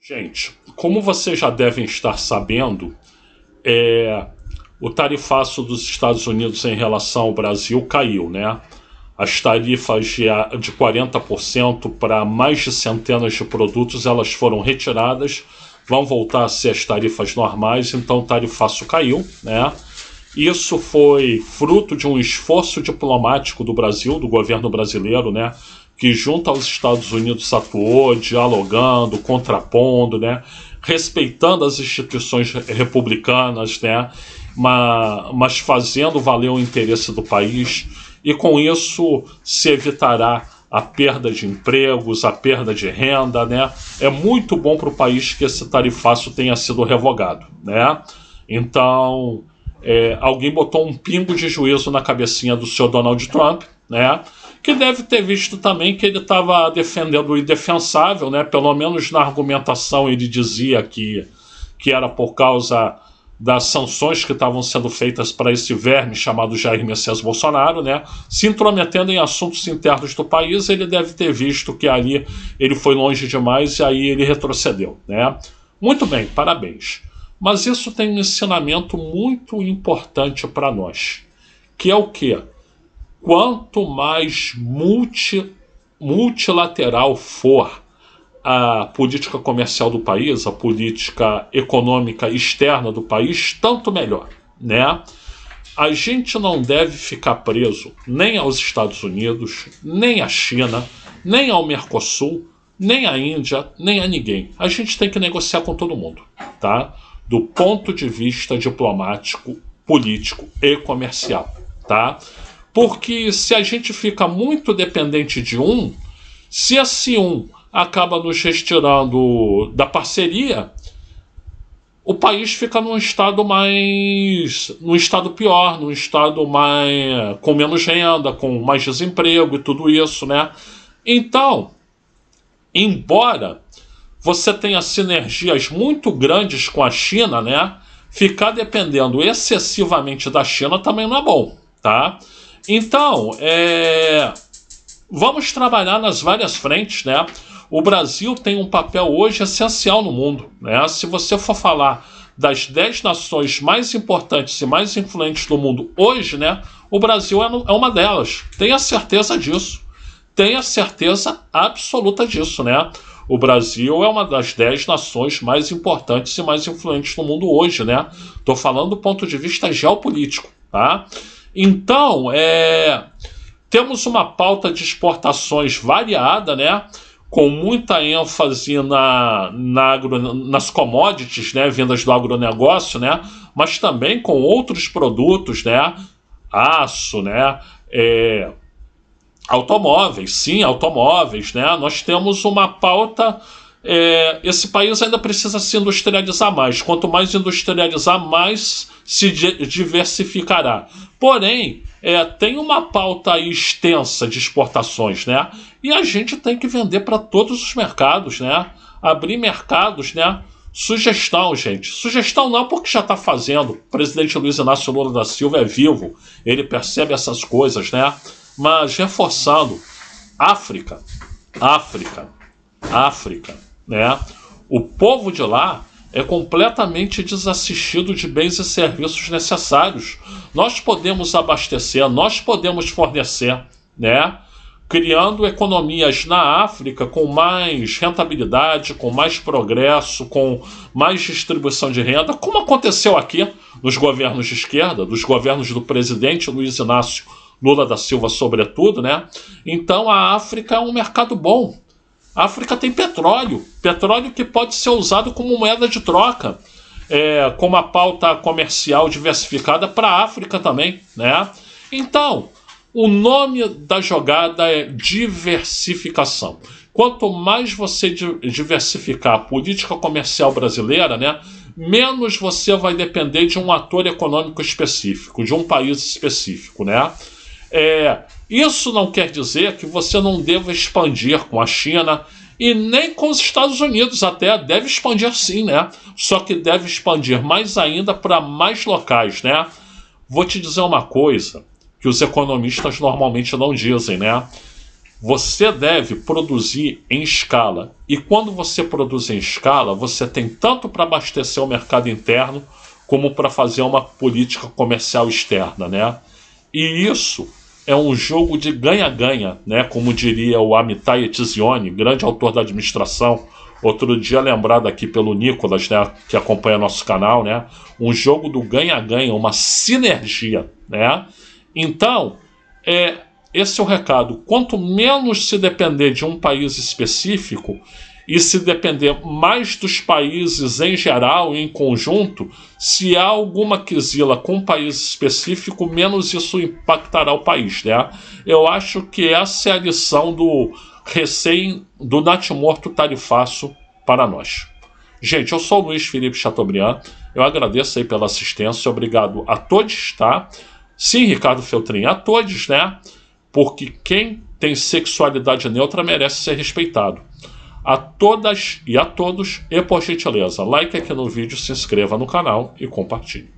Gente, como vocês já devem estar sabendo, o tarifaço dos Estados Unidos em relação ao Brasil caiu, né? As tarifas de 40% para mais de centenas de produtos, elas foram retiradas, vão voltar a ser as tarifas normais, então o tarifaço caiu, né? Isso foi fruto de um esforço diplomático do Brasil, do governo brasileiro, né? Que junto aos Estados Unidos atuou, dialogando, contrapondo, né? Respeitando as instituições republicanas, né? Mas fazendo valer o interesse do país, e com isso se evitará a perda de empregos, a perda de renda, né? É muito bom para o país que esse tarifaço tenha sido revogado, né? Então, alguém botou um pingo de juízo na cabecinha do senhor Donald Trump, né? Que deve ter visto também que ele estava defendendo o indefensável, né? Pelo menos na argumentação ele dizia que era por causa das sanções que estavam sendo feitas para esse verme chamado Jair Messias Bolsonaro, né? Se intrometendo em assuntos internos do país, ele deve ter visto que ali ele foi longe demais e aí ele retrocedeu, né? Muito bem, parabéns. Mas isso tem um ensinamento muito importante para nós, que é o quê? Quanto mais multilateral for a política comercial do país, a política econômica externa do país, tanto melhor, né? A gente não deve ficar preso nem aos Estados Unidos, nem à China, nem ao Mercosul, nem à Índia, nem a ninguém. A gente tem que negociar com todo mundo, tá? Do ponto de vista diplomático, político e comercial, tá? Porque se a gente fica muito dependente de um, se esse um acaba nos retirando da parceria, o país fica num estado pior, num estado com menos renda, com mais desemprego e tudo isso, né? Então, embora você tenha sinergias muito grandes com a China, né? Ficar dependendo excessivamente da China também não é bom, tá? Então, vamos trabalhar nas várias frentes, né? O Brasil tem um papel hoje essencial no mundo, né? Se você for falar das 10 nações mais importantes e mais influentes do mundo hoje, né? O Brasil é uma delas. Tenha certeza disso. Tenha certeza absoluta disso, né? O Brasil é uma das 10 nações mais importantes e mais influentes do mundo hoje, né? Estou falando do ponto de vista geopolítico, tá? Então, temos uma pauta de exportações variada, né? Com muita ênfase nas commodities, né? Vindas do agronegócio, né? Mas também com outros produtos, né? Aço, né? Automóveis, sim, automóveis, né? Nós temos uma pauta. Esse país ainda precisa se industrializar mais. Quanto mais industrializar, mais se diversificará. Porém, tem uma pauta aí extensa de exportações, né? E a gente tem que vender para todos os mercados, né? Abrir mercados, né? Sugestão, gente. Sugestão não, porque já está fazendo. O presidente Luiz Inácio Lula da Silva é vivo. Ele percebe essas coisas, né? Mas reforçando, África, né? O povo de lá é completamente desassistido de bens e serviços necessários. Nós podemos abastecer, nós podemos fornecer, né? Criando economias na África com mais rentabilidade, com mais progresso, com mais distribuição de renda, como aconteceu aqui nos governos de esquerda, dos governos do presidente Luiz Inácio Lula da Silva, sobretudo, né? Então a África é um mercado bom. A África tem petróleo que pode ser usado como moeda de troca, com uma pauta comercial diversificada para a África também, né? Então, o nome da jogada é diversificação. Quanto mais você diversificar a política comercial brasileira, né, menos você vai depender de um ator econômico específico, de um país específico, né? Isso não quer dizer que você não deva expandir com a China e nem com os Estados Unidos, até deve expandir sim, né? Só que deve expandir mais ainda para mais locais, né? Vou te dizer uma coisa que os economistas normalmente não dizem, né? Você deve produzir em escala. E quando você produz em escala, você tem tanto para abastecer o mercado interno, como para fazer uma política comercial externa, né? E isso é um jogo de ganha-ganha, né? Como diria o Amitai Etzioni, grande autor da administração, outro dia lembrado aqui pelo Nicolas, né, que acompanha nosso canal, né? Um jogo do ganha-ganha, uma sinergia, né? Então, esse é o recado. Quanto menos se depender de um país específico e se depender mais dos países em geral e em conjunto, se há alguma quizila com um país específico, menos isso impactará o país, né? Eu acho que essa é a lição do do natimorto tarifaço para nós. Gente, eu sou o Luiz Felipe Chateaubriand, eu agradeço aí pela assistência, obrigado a todos, tá? Sim, Ricardo Feltrin, a todos, né? Porque quem tem sexualidade neutra merece ser respeitado. A todas e a todos, e por gentileza, like aqui no vídeo, se inscreva no canal e compartilhe.